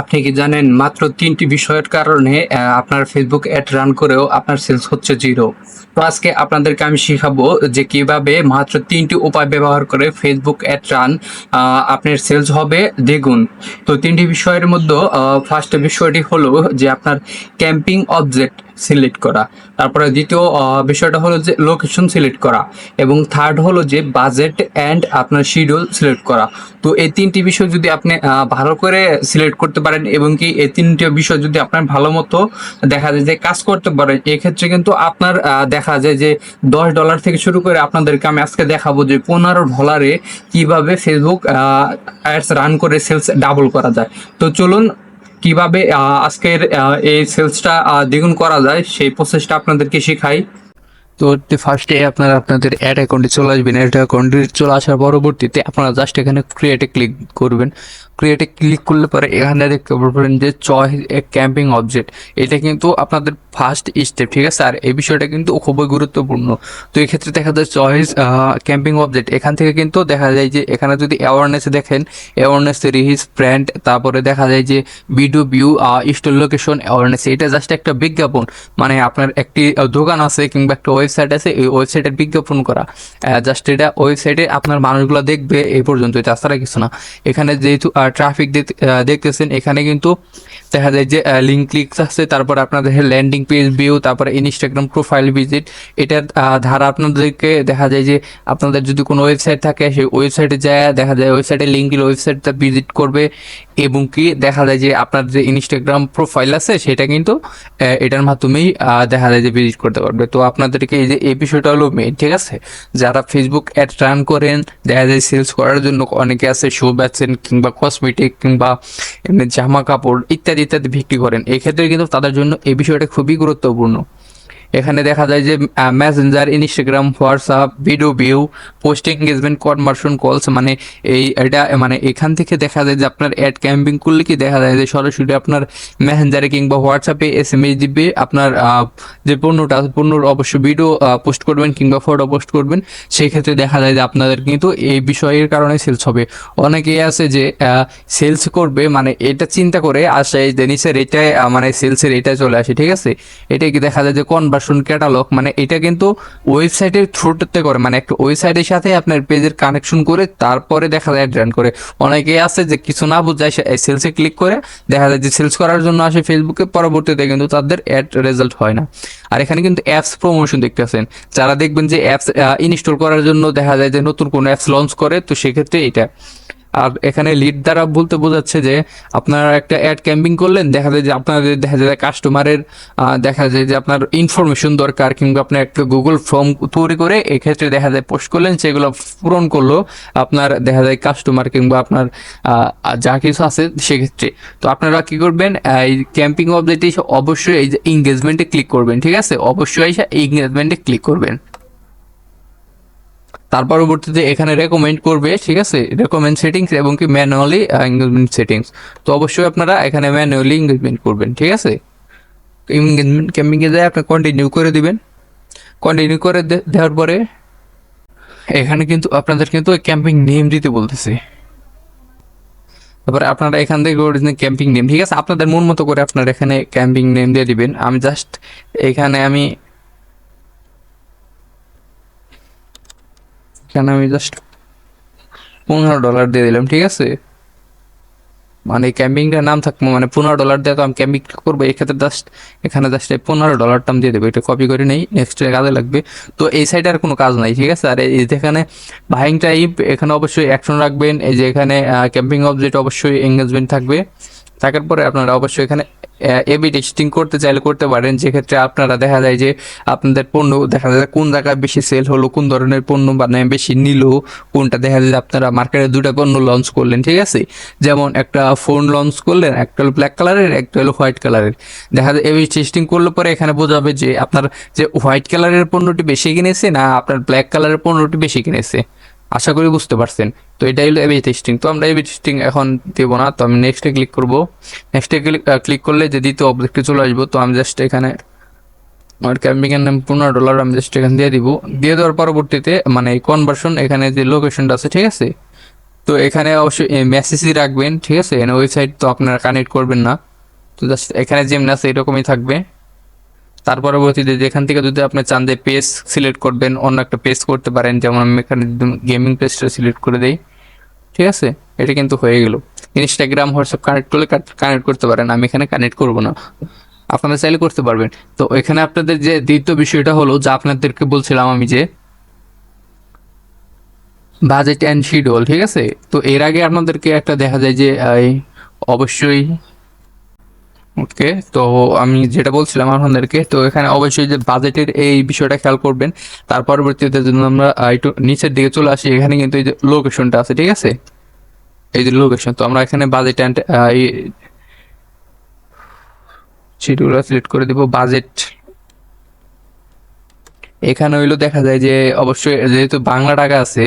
আপনি কি জানেন মাত্র ৩টি বিষয়ের কারণে আপনার ফেসবুক অ্যাড রান করেও আপনার সেলস হচ্ছে 0। তো আজকে আপনাদেরকে আমি শিখাবো যে কিভাবে মাত্র ৩টি উপায় ব্যবহার করে ফেসবুক অ্যাড রান আপনার সেলস হবে দ্বিগুণ। তো ৩টি বিষয়ের মধ্যে ফার্স্ট বিষয়টি হলো যে আপনার ক্যাম্পিং অবজেক্ট সিলেক্ট করা। তারপরে দ্বিতীয় বিষয়টা হলো যে লোকেশন সিলেক্ট করা এবং থার্ড হলো যে বাজেট অ্যান্ড আপনার শিডিউল সিলেক্ট করা। তো এই ৩টি বিষয় যদি আপনি ভালো করে সিলেক্ট করতে পারেন এবং কি এই ৩টি বিষয় যদি আপনার ভালো মতো দেখা যায় যে কাজ করতে পারেন, এক্ষেত্রে কিন্তু আপনার দেখা যায় যে $10 থেকে শুরু করে আপনাদেরকে আমি আজকে দেখাবো যে $15 কিভাবে ফেসবুক অ্যাডস রান করে সেলস ডাবল করা যায়। তো চলুন কিভাবে আজকের এই সেলসটা দ্বিগুণ করা যায় সেই প্রসেসটা আপনাদেরকে শেখাই। তো ফার্স্টে আপনারা আপনাদের অ্যাড অ্যাকাউন্টে চলে আসবেন। অ্যাড অ্যাকাউন্টে চলে আসার পরবর্তীতে আপনারা জাস্ট এখানে ক্রিয়েটে ক্লিক করবেন। ক্রিয়েটে ক্লিক করলে পরে এখানে দেখতে পারবেন যে চয়েস এ ক্যাম্পিং অবজেক্ট। এটা কিন্তু আপনাদের ফার্স্ট স্টেপ, ঠিক আছে। আর এই বিষয়টা কিন্তু খুবই গুরুত্বপূর্ণ। তো এই ক্ষেত্রে দেখা যায় চয়েস ক্যাম্পিং অবজেক্ট, এখান থেকে কিন্তু দেখা যায় যে এখানে যদি অ্যাওয়ারনেস দেখেন, অ্যাওয়ারনেস রিহিজ ব্র্যান্ড, তারপরে দেখা যায় যে video view store location awareness, এটা জাস্ট একটা বিজ্ঞাপন। মানে আপনার একটি দোকান আছে কিংবা একটা ওয়েবসাইট আছে, এই ওয়েবসাইটের বিজ্ঞাপন করা। জাস্ট এটা ওয়েবসাইটে আপনার মানুষগুলো দেখবে, এই পর্যন্ত, তাছাড়া কিছু না। এখানে যেহেতু ট্রাফিক দেখতেছেন, এখানে কিন্তু দেখা যায় যে লিঙ্ক ক্লিকস আছে, তারপর আপনাদের ল্যান্ডিং পেজ ভিউ, তারপরে ইনস্টাগ্রাম প্রোফাইল ভিজিট। এটার ধারা আপনাদেরকে দেখা যায় যে আপনাদের যদি কোনো ওয়েবসাইট থাকে সেই ওয়েবসাইটে যায় দেখা যায় ওয়েবসাইটে লিঙ্ক দিলে ওয়েবসাইটটা ভিজিট করবে এবং কি দেখা যায় যে আপনার যে ইনস্টাগ্রাম প্রোফাইল আছে সেটা কিন্তু এটার মাধ্যমেই দেখা যায় যে ভিজিট করতে পারবে। তো আপনাদেরকে এই যে এই বিষয়টা হলো মেইন, ঠিক আছে। যারা ফেসবুক অ্যাড রান করেন, দেখা যায় সেলস করার জন্য অনেকে আছে শো বেচেন কিংবা কসমেটিক কিংবা এমনি জামা কাপড় ইত্যাদি ইত্যাদি বিক্রি করেন, এক্ষেত্রে কিন্তু তাদের জন্য এই বিষয়টা খুবই গুরুত্বপূর্ণ। এখানে দেখা যায় যে Messenger, Instagram, WhatsApp, video view, post engagement, conversion কলস, মানে এটা মানে এখান থেকে দেখা যায় যে আপনার অ্যাড ক্যাম্পিং করলে কি দেখা যায় যে সরাসরি আপনার মেসেঞ্জারে কিংবা হোয়াটসঅ্যাপে এসএমএস দিবে আপনার যে পণ্যটা, পণ্যর অবশ্যই ভিডিও পোস্ট করবেন কিংবা ফটো পোস্ট করবেন। সেই ক্ষেত্রে দেখা যায় যে আপনাদের কিন্তু এই বিষয়ের কারণে সেলস হবে। অনেকেই আছে যে সেলস করবে মানে এটা চিন্তা করে আসে যে নিচের এটাই মানে সেলসের এটা চলে আসে, ঠিক আছে। এটা কি দেখা যায় যে কনভার্সন ক্যাটালগ, মানে এটা কিন্তু ওয়েবসাইটের থ্রুতে করে, মানে একটা ওয়েবসাইটের সাথে আপনার পেজের কানেকশন করে তারপরে দেখা যায় রান করে। অনেকেই আছে যে কিছু না বুঝায় সেলসে ক্লিক করে দেখা যায় যে সেলস করার জন্য আসে ফেসবুকে, পরবর্তীতে কিন্তু তাদের অ্যাড রেজাল্ট হয় না। আর এখানে কিন্তু অ্যাপস প্রমোশন দেখতেছেন, যারা দেখবেন যে অ্যাপস ইনস্টল করার জন্য দেখা যায় যে নতুন কোনো অ্যাপস লঞ্চ করে, তো সেক্ষেত্রে এটা। আর এখানে লিড দ্বারা বলতে বোঝাচ্ছে যে আপনারা একটা অ্যাড ক্যাম্পিং করলেন, দেখা যায় যে আপনাদের দেখা যায় কাস্টমারের দেখা যায় যে আপনার ইনফরমেশন দরকার কিংবা আপনার একটা গুগল ফর্ম তৈরি করে এক্ষেত্রে দেখা যায় পোস্ট করলেন, সেগুলো পূরণ করলো আপনার দেখা যায় কাস্টমার কিংবা আপনার যা কিছু আছে সেক্ষেত্রে। তো আপনারা কি করবেন, এই ক্যাম্পিং অবজেক্টে অবশ্যই এই যে এঙ্গেজমেন্টে ক্লিক করবেন, ঠিক আছে। অবশ্যই এঙ্গেজমেন্টে ক্লিক করবেন। তার পরবর্তীতে এখানে রেকমেন্ড করবে, ঠিক আছে, রেকমেন্ড সেটিংস এবং কি ম্যানুয়ালি এঙ্গেজমেন্ট সেটিংস। তো অবশ্যই আপনারা এখানে ম্যানুয়ালি এঙ্গেজমেন্ট করবেন, ঠিক আছে। এঙ্গেজমেন্ট ক্যাম্পিংয়ে যায় আপনি কন্টিনিউ করে দিবেন। কন্টিনিউ করে দেওয়ার পরে এখানে কিন্তু আপনাদের কিন্তু ক্যাম্পিং নেম দিতে বলতেছে। তারপরে আপনারা এখান থেকে ক্যাম্পিং নেম, ঠিক আছে, আপনাদের মন মতো করে আপনারা এখানে ক্যাম্পিং নেম দিয়ে দিবেন। আমি জাস্ট এখানে আমি জাস্ট $15 দিয়ে দিলাম, ঠিক আছে। মানে ক্যাম্পিংটার নাম থাকবো মানে $15 দিয়ে তো আমি ক্যাম্পিং করবো, এক্ষেত্রে জাস্ট এখানে জাস্ট $15 আমি দিয়ে দেবো। এটা কপি করে নেই, নেক্সট কাজে লাগবে। তো এই সাইডে আর কোনো কাজ নাই, ঠিক আছে। আর এই যেখানে বাইং টাইপ, এখানে অবশ্যই অ্যাকশন রাখবেন। এই যে এখানে ক্যাম্পিং অবজেক্ট অবশ্যই এঙ্গেজমেন্ট থাকবে। থাকার পরে আপনারা অবশ্যই এখানে এবি টেস্টিং করতে চাইলে করতে পারেন, যেক্ষেত্রে আপনারা দেখা যায় যে আপনাদের পণ্য দেখা যায় কোন জায়গায় বেশি সেল হলো, কোন ধরনের পণ্য মানে বেশি নিল, কোনটা দেখা যায় আপনারা মার্কেটে দুটা পণ্য লঞ্চ করলেন, ঠিক আছে। যেমন একটা ফোন লঞ্চ করলেন, একটা হলো ব্ল্যাক কালারের, একটা হলো হোয়াইট কালারের। দেখা যায় এবি টেস্টিং করলে পরে এখানে বোঝাবে যে আপনার যে হোয়াইট কালারের পণ্যটি বেশি কিনেছে না আপনার ব্ল্যাক কালারের পণ্যটি বেশি কিনেছে। আশা করি বুঝতে পারছেন। তো এটাই হলো এবি টেস্টিং। তো আমরা এবি টেস্টিং এখন দেবো না, তো আমি নেক্সটে ক্লিক করবো। নেক্সটে ক্লিক করলে যে দ্বিতীয় অবজেক্টে চলে আসবো। তো আমি জাস্ট এখানে আমার ক্যাম্পিংয়ের নাম $15 আমি জাস্ট এখানে দিয়ে দিব। দিয়ে দেওয়ার পরবর্তীতে মানে এই কনভার্সন এখানে যে লোকেশনটা আছে, ঠিক আছে। তো তো এখানে অবশ্যই মেসেজই রাখবেন, ঠিক আছে? এখানে ওয়েবসাইট তো আপনারা কানেক্ট করবেন না, তো জাস্ট এখানে যেমন আছে এরকমই থাকবে। তার পরবর্তীতে যেখান থেকে যদি আপনি চান যে পেজ সিলেক্ট করবেন, অন্য একটা পেজ করতে পারেন, যেমন আমি এখানে গেমিং পেজটা সিলেক্ট করে দেই, ঠিক আছে? এটা কিন্তু হয়ে গেল। ইনস্টাগ্রাম হোয়াটসঅ্যাপ কানেক্ট করলে কানেক্ট করতে পারেন, আমি এখানে কানেক্ট করব না, আপনারা চাইলে করতে পারবেন। তো এখানে আপনাদের যে দ্বিতীয় বিষয়টা হলো, যা আপনাদেরকে বলছিলাম আমি, যে বাজেট অ্যান্ড শিডিউল, ঠিক আছে? তো এর আগে আপনাদেরকে একটা দেখা যায় যে অবশ্যই, ওকে, তো আমি যেটা বলছিলাম আপনাদেরকে, তো এখানে অবশ্যই যে বাজেটের এই বিষয়টা খেয়াল করবেন। তার পরবর্তীতে যদি আমরা একটু নিচের দিকে চলে আসি, এখানে কিন্তু এই যে লোকেশনটা আছে, ঠিক আছে? এই যে লোকেশন, তো আমরা এখানে বাজেট অ্যান্ড শিডিউল সিলেক্ট করে দিব বাজেট। এখানে হইলো দেখা যায় যে অবশ্যই যেহেতু বাংলা টাকা আছে,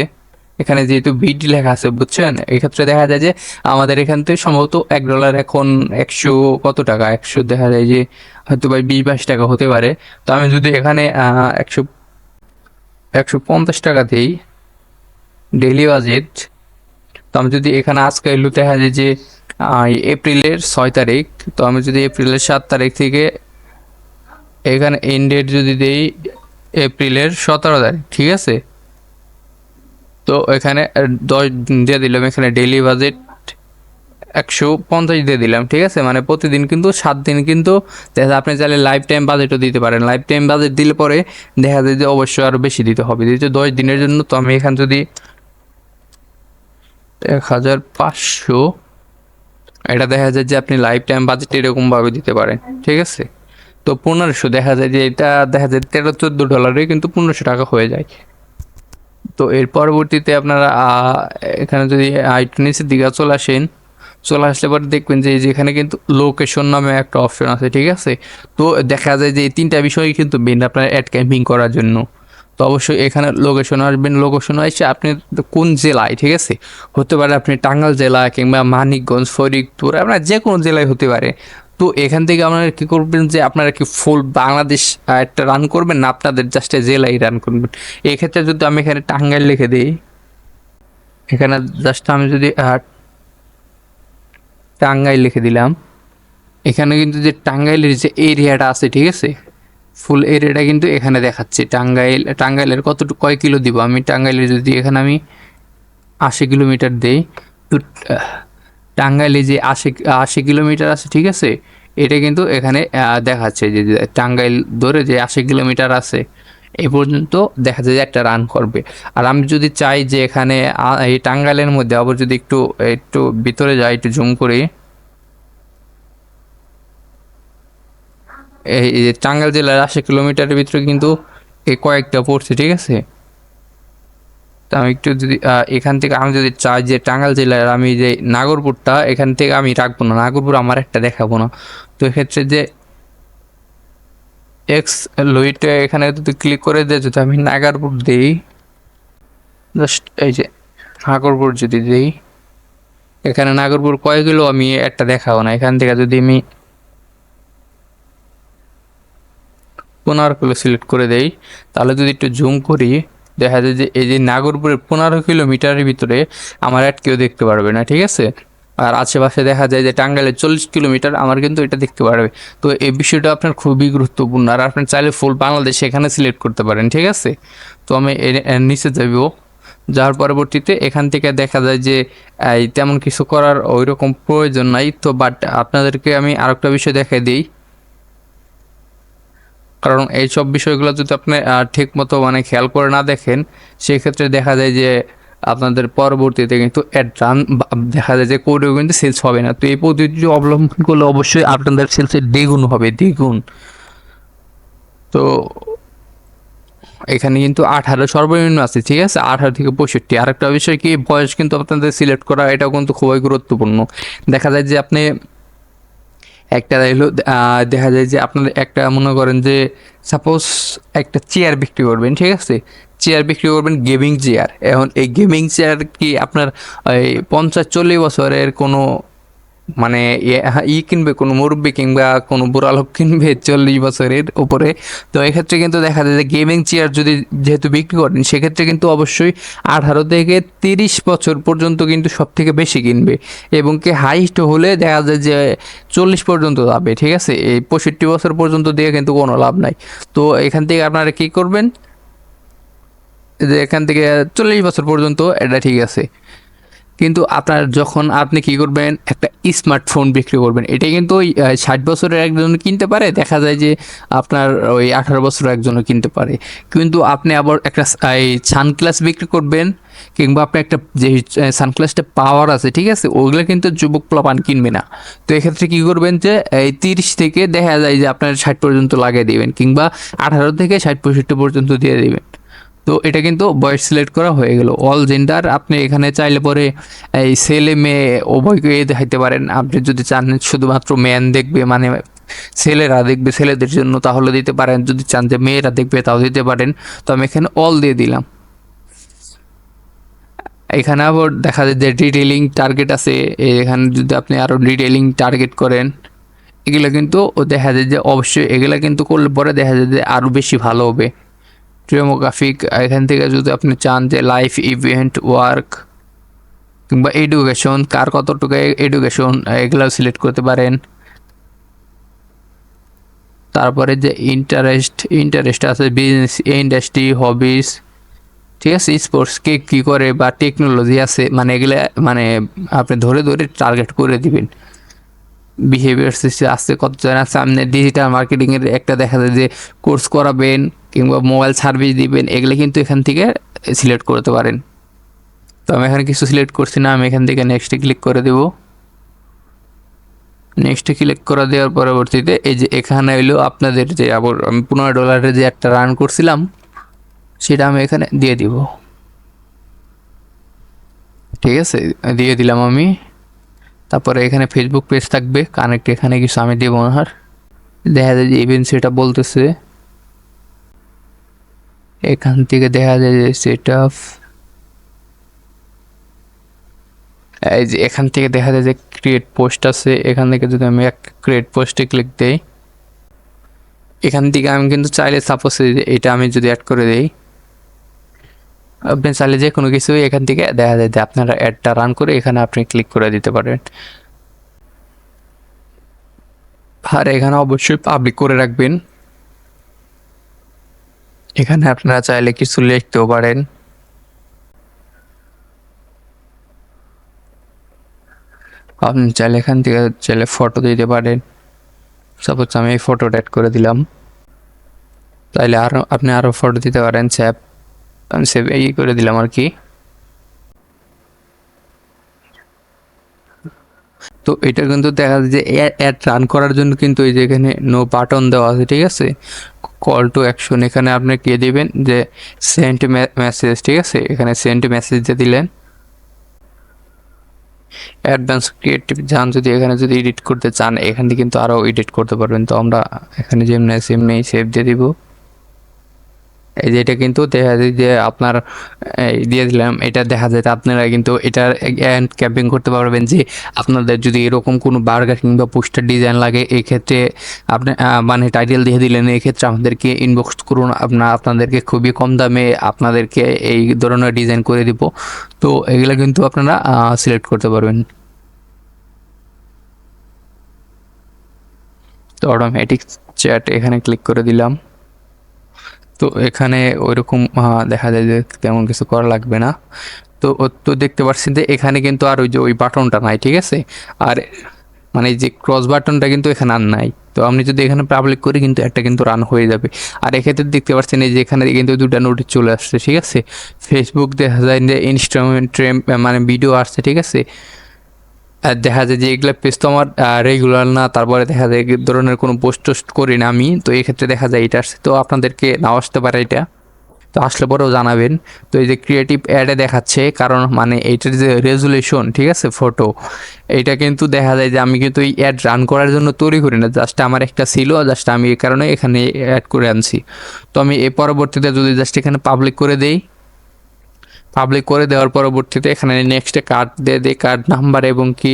এখানে যেহেতু বিডি লেখা আছে, বুঝছেন? এক্ষেত্রে দেখা যায় যে আমাদের এখান থেকে সম্ভবত $1 এখন 100 কত টাকা, 100 দেখা যায় যে হয়তো বা 20-22 টাকা হতে পারে। তো আমি যদি এখানে 150 টাকা দিই ডেইলি বাজেট, তো আমি যদি এখানে আজকে এলো দেখা যায় যে এপ্রিলের 6 তারিখ, তো আমি যদি এপ্রিলের 7 তারিখ থেকে এখানে এন্ড ডেট যদি দেই এপ্রিলের 17 তারিখ, ঠিক আছে? তো এখানে 10 দিয়ে দিলাম, এখানে ডেইলি বাজেট 150 দিয়ে দিলাম, ঠিক আছে? মানে প্রতিদিন কিন্তু 7 দিন কিন্তু দেখা যায়, আপনি চাইলে লাইফ টাইম বাজেটও দিতে পারেন। লাইফ টাইম বাজেট দিলে পরে দেখা যায় যে অবশ্যই আরও বেশি দিতে হবে, যেহেতু 10 দিনের জন্য। তো আমি এখানে যদি 1500, এটা দেখা যায় যে আপনি লাইফ টাইম বাজেট এরকমভাবে দিতে পারেন, ঠিক আছে? তো 1500 দেখা যায় যে এটা দেখা যায় $13-14 কিন্তু 1500 টাকা হয়ে যায়। তো এর পরবর্তীতে আপনারা এখানে যদি একটু নিচের দিকে চলে আসেন, চলে আসলে পরে দেখবেন যে যেখানে কিন্তু লোকেশন নামে একটা অপশন আছে, ঠিক আছে? তো দেখা যায় যে এই 3টা বিষয় কিন্তু মেন আপনার অ্যাড ক্যাম্পিং করার জন্য। তো অবশ্যই এখানে লোকেশন আসবেন, লোকেশন এসে আপনি কোন জেলায়, ঠিক আছে? হতে পারে আপনি টাঙ্গাইল জেলা কিংবা মানিকগঞ্জ, ফরিদপুর, আপনার যে কোনো জেলায় হতে পারে। তো এখান থেকে আপনারা কী করবেন যে আপনারা কি ফুল বাংলাদেশ একটা রান করবেন না আপনাদের জাস্ট জেলায় রান করবেন? এক্ষেত্রে যদি আমি এখানে টাঙ্গাইল লিখে দিই, এখানে জাস্ট আমি যদি টাঙ্গাইল লিখে দিলাম, এখানে কিন্তু যে টাঙ্গাইলের যে এরিয়াটা আছে, ঠিক আছে? ফুল এরিয়াটা কিন্তু এখানে দেখাচ্ছে। টাঙ্গাইলের কতটুকু কয় কিলো দিব, আমি টাঙ্গাইলের যদি এখানে আমি 80 কিলোমিটার দেই, তো টাঙ্গাইলে যে 80 কিলোমিটার আছে, ঠিক আছে? এটা কিন্তু এখানে দেখাচ্ছে যে টাঙ্গাইল ধরে যে 80 কিলোমিটার আছে এই পর্যন্ত দেখা যায় যে একটা রান করবে। আর আমি যদি চাই যে এখানে এই টাঙ্গাইলের মধ্যে আবার যদি একটু একটু ভিতরে যাই, একটু জুম করি, এই যে টাঙ্গাইল জেলার 80 কিলোমিটারের ভিতরে কিন্তু এই কয়েকটা পড়ছে, ঠিক আছে? তো আমি একটু যদি এখান থেকে আমি যদি চাই যে টাঙ্গাইল জেলার আমি যে নাগরপুরটা এখান থেকে আমি রাখবো না, নাগরপুর আমার একটা দেখাবো না, তো এক্ষেত্রে যে এক্স লুইটে এখানে যদি ক্লিক করে দিয়ে যদি আমি নাগরপুর দিই, জাস্ট এই যে নাগরপুর যদি দিই, এখানে নাগরপুর কয় কিলো আমি একটা দেখাবো না। এখান থেকে যদি আমি 15 কিলো সিলেক্ট করে দেই, তাহলে যদি একটু জুম করি দেখা যায় যে এই যে নাগরপুরের 15 কিলোমিটারের ভিতরে আমার অ্যাড কেউ দেখতে পারবে না, ঠিক আছে? আর আশেপাশে দেখা যায় যে টাঙ্গাইলের 40 কিলোমিটার আমার কিন্তু এটা দেখতে পারবে। তো এই বিষয়টা আপনার খুবই গুরুত্বপূর্ণ, আর আপনি চাইলে ফুল বাংলাদেশ এখানে সিলেক্ট করতে পারেন, ঠিক আছে? তো আমি এর নিচে যাব, যাওয়ার পরবর্তীতে এখান থেকে দেখা যায় যে এই তেমন কিছু করার ওই রকম প্রয়োজন নাই। তো বাট আপনাদেরকে আমি আরেকটা বিষয় দেখাই দিই, কারণ এই সব বিষয়গুলো যদি আপনি ঠিক মতো মানে খেয়াল করে না দেখেন, সেক্ষেত্রে দেখা যায় যে আপনাদের পরবর্তীতে কিন্তু অ্যাড রান দেখা যায় যে কোডেও কিন্তু সেলস হবে না। তো এই পদ্ধতিটি অবলম্বন করলে অবশ্যই আপনাদের সেলসের দ্বিগুণ হবে, দ্বিগুণ। তো এখানে কিন্তু 18 সর্বনিম্ন আছে, ঠিক আছে? 18 থেকে 65। আরেকটা বিষয় কি, বয়স কিন্তু আপনাদের সিলেক্ট করা এটাও কিন্তু খুবই গুরুত্বপূর্ণ। দেখা যায় যে আপনি একটা হলো দেখা যায় যে আপনার একটা মনে করেন যে সাপোজ একটা চেয়ার বিক্রি করবেন, ঠিক আছে? চেয়ার বিক্রি করবেন, গেমিং চেয়ার। এখন এই গেমিং চেয়ার কি আপনার এই 50-40 বছরের কোনো মানে কিনবে কোনো মুরব্বি কিংবা কোনো বুড়া লোক কিনবে 40 বছরের উপরে। তো এক্ষেত্রে কিন্তু দেখা যায় যে গেমিং চেয়ার যদি যেহেতু বিক্রি করেন, সেক্ষেত্রে কিন্তু অবশ্যই 18 থেকে 30 বছর পর্যন্ত কিন্তু সব থেকে বেশি কিনবে, এবং কি হাইস্ট হলে দেখা যায় যে 40 পর্যন্ত যাবে, ঠিক আছে। এই 65 বছর পর্যন্ত দিয়ে কিন্তু কোনো লাভ নাই। তো এখান থেকে আপনারা কি করবেন, যে এখান থেকে 40 বছর পর্যন্ত এটা ঠিক আছে। কিন্তু আপনার যখন আপনি কি করবেন, একটা স্মার্টফোন বিক্রি করবেন, এটা কিন্তু ওই 60 বছরের একজন কিনতে পারে, দেখা যায় যে আপনার ওই 18 বছরের একজনও কিনতে পারে। কিন্তু আপনি আবার একটা এই সানগ্লাস বিক্রি করবেন, কিংবা আপনি একটা যে সানগ্লাসটা পাওয়ার আছে, ঠিক আছে, ওগুলো কিন্তু যুবক প্লাপান কিনবে না। তো এক্ষেত্রে কি করবেন, যে এই 30 থেকে দেখা যায় যে আপনার 60 পর্যন্ত লাগিয়ে দিবেন, কিংবা 18 থেকে 60 65 পর্যন্ত দিয়ে দিবেন। তো এটা কিন্তু বয়স সিলেক্ট করা হয়ে গেল। অল জেন্ডার আপনি এখানে চাইলে পরে এই ছেলে মেয়ে উভয়কে দেখাইতে পারেন। আপনি যদি চান শুধুমাত্র ম্যান দেখবে, মানে ছেলেরা দেখবে ছেলেদের জন্য, তাহলে দিতে পারেন। যদি চান যে মেয়েরা দেখবে, তাও দিতে পারেন। তো আমি এখানে অল দিয়ে দিলাম। এখানে আবার দেখা যায় যে ডিটেইলিং টার্গেট আছে। এখানে যদি আপনি আরও ডিটেইলিং টার্গেট করেন, এগুলো কিন্তু দেখা যায় যে অবশ্যই এগুলো কিন্তু করলে পরে দেখা যায় যে আরও বেশি ভালো হবে। ডেমোগ্রাফিক, এখান থেকে যদি আপনি চান যে লাইফ ইভেন্ট, ওয়ার্ক, কিংবা এডুকেশন, কার কতটুকু এডুকেশন, এগুলো সিলেক্ট করতে পারেন। তারপরে যে ইন্টারেস্ট আছে, বিজনেস, ইন্ডাস্ট্রি, হবিস, ঠিক আছে, স্পোর্টস কে কী করে, বা টেকনোলজি আছে, মানে এগুলো মানে আপনি ধরে ধরে টার্গেট করে দিবেন। বিহেভিয়ার সিস্টেম আছে, কতজন আছে, আপনি ডিজিটাল মার্কেটিংয়ের একটা দেখা যায় যে কোর্স করাবেন, কিংবা মোবাইল সার্ভিস দিবেন, এগুলো কিন্তু এখান থেকে সিলেক্ট করতে পারেন। তো আমি এখানে কিছু সিলেক্ট করছি না, আমি এখান থেকে নেক্সটে ক্লিক করে দেব। নেক্সটে ক্লিক করে দেওয়ার পরবর্তীতে এই যে এখানে হইলো আপনাদের যে আবার আমি $15 যে একটা রান করছিলাম, সেটা আমি এখানে দিয়ে দিব। ঠিক আছে, দিয়ে দিলাম আমি। তারপরে এখানে ফেসবুক পেজ থাকবে, কানেক্ট, এখানে কিছু আমি দেবো না। আর দেখা যায় যে ইভেন্ট সেটা বলতেছে, এখান থেকে দেখা যায় যে সেট আপ, এই যে এখান থেকে দেখা যায় যে ক্রিয়েট পোস্ট আছে। এখান থেকে যদি আমি এক ক্রিয়েট পোস্টে ক্লিক দিই, এখান থেকে আমি কিন্তু চাইলে সাপোজ এটা আমি যদি অ্যাড করে দিই, আপনি চাইলে যে কোনো কিছুই এখান থেকে দেখা যায় যে আপনারা অ্যাডটা রান করে এখানে আপনি ক্লিক করে দিতে পারেন। আর এখানে অবশ্যই পাবলিক করে রাখবেন। এখানে আপনারা চাইলে কিছু লিখতেও পারেন। আপনি চাইলে এখান থেকে চাইলে ফটো দিতে পারেন। সাপোজ আমি এই ফটোটা অ্যাড করে দিলাম, তাইলে আরও আপনি আরও ফটো দিতে পারেন। আমি সেভ এই করে দিলাম আর কি। তো এটা কিন্তু দেখা যায় যে অ্যাড রান করার জন্য কিন্তু এই যে এখানে নো বাটন দেওয়া আছে, ঠিক আছে, কল টু অ্যাকশন। এখানে আপনি কে দিবেন যে সেন্ড মেসেজ, ঠিক আছে, এখানে সেন্ড মেসেজ দিয়ে দিলেন। অ্যাডভান্স ক্রিয়েটিভ যান, যদি এখানে যদি এডিট করতে চান, এখান থেকে কিন্তু আরও এডিট করতে পারবেন। তো আমরা এখানে যেমনি সেমনি সেভ দিয়ে দিব। এই যে এটা কিন্তু দেখা যায় যে আপনার দিয়ে দিলাম। এটা দেখা যায় আপনারা কিন্তু এটার ক্যাম্পিং করতে পারবেন, যে আপনাদের যদি এরকম কোনো বার্গার কিংবা পোস্টার ডিজাইন লাগে, এই ক্ষেত্রে আপনি মানে টাইটেল দিয়ে দিলেন, এই ক্ষেত্রে আমাদেরকে ইনবক্স করুন, আপনাদেরকে খুবই কম দামে আপনাদেরকে এই ধরনের ডিজাইন করে দিব। তো এগুলো কিন্তু আপনারা সিলেক্ট করতে পারবেন। তো অটোমেটিক চ্যাট এখানে ক্লিক করে দিলাম। তো এখানে ওইরকম দেখা যায় যে তেমন কিছু করা লাগবে না। তো দেখতে পাচ্ছেন যে এখানে কিন্তু আর ওই যে ওই বাটনটা নাই, ঠিক আছে। আর মানে যে ক্রস বাটনটা কিন্তু এখানে আর নাই। তো আপনি যদি এখানে পাবলিক করি কিন্তু একটা কিন্তু রান হয়ে যাবে। আর এক্ষেত্রে দেখতে পাচ্ছেন এই যে এখানে কিন্তু দুটা নোটিশ চলে আসছে, ঠিক আছে। ফেসবুক দেখা যায় যে ইনস্টাগ্রাম মানে ভিডিও আসছে, ঠিক আছে। আর দেখা যায় যে এগুলো পেজ তো আমার রেগুলার না, তারপরে দেখা যায় এই ধরনের কোনো পোস্ট টোস্ট করি না আমি। তো এই ক্ষেত্রে দেখা যায় এটা আসছে, তো আপনাদেরকে নাও আসতে পারে এটা, তো আসলে পরেও জানাবেন। তো এই যে ক্রিয়েটিভ অ্যাডে দেখাচ্ছে, কারণ মানে এইটার যে রেজুলেশন, ঠিক আছে, ফটো, এইটা কিন্তু দেখা যায় যে আমি কিন্তু এই অ্যাড রান করার জন্য তৈরি করি না, জাস্ট আমার একটা ছিল, জাস্ট আমি এই কারণে এখানে অ্যাড করে আনছি। তো আমি এর পরবর্তীতে যদি জাস্ট এখানে পাবলিক করে দেই, পাবলিক করে দেওয়ার পরবর্তীতে এখানে নেক্সটে কার্ড দিয়ে দিই, কার্ড নাম্বার এবং কি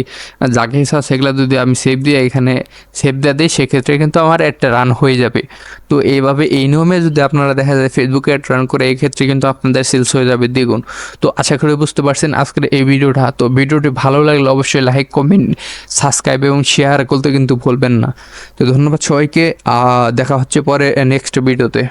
যাকে ইচ্ছা সেগুলো যদি আমি সেভ দিয়ে এখানে সেভ দিয়ে দিই, সেক্ষেত্রে কিন্তু আমার অ্যাডটা রান হয়ে যাবে। তো এইভাবে এই নিয়মে যদি আপনারা দেখা যায় ফেসবুকে অ্যাড রান করে, এই ক্ষেত্রে কিন্তু আপনাদের সেলস হয়ে যাবে দ্বিগুণ। তো আশা করি বুঝতে পারছেন আজকের এই ভিডিওটা। তো ভিডিওটি ভালো লাগলে অবশ্যই লাইক, কমেন্ট, সাবস্ক্রাইব এবং শেয়ার করতে কিন্তু ভুলবেন না। তো ধন্যবাদ সবাইকে, দেখা হচ্ছে পরে নেক্সট ভিডিওতে।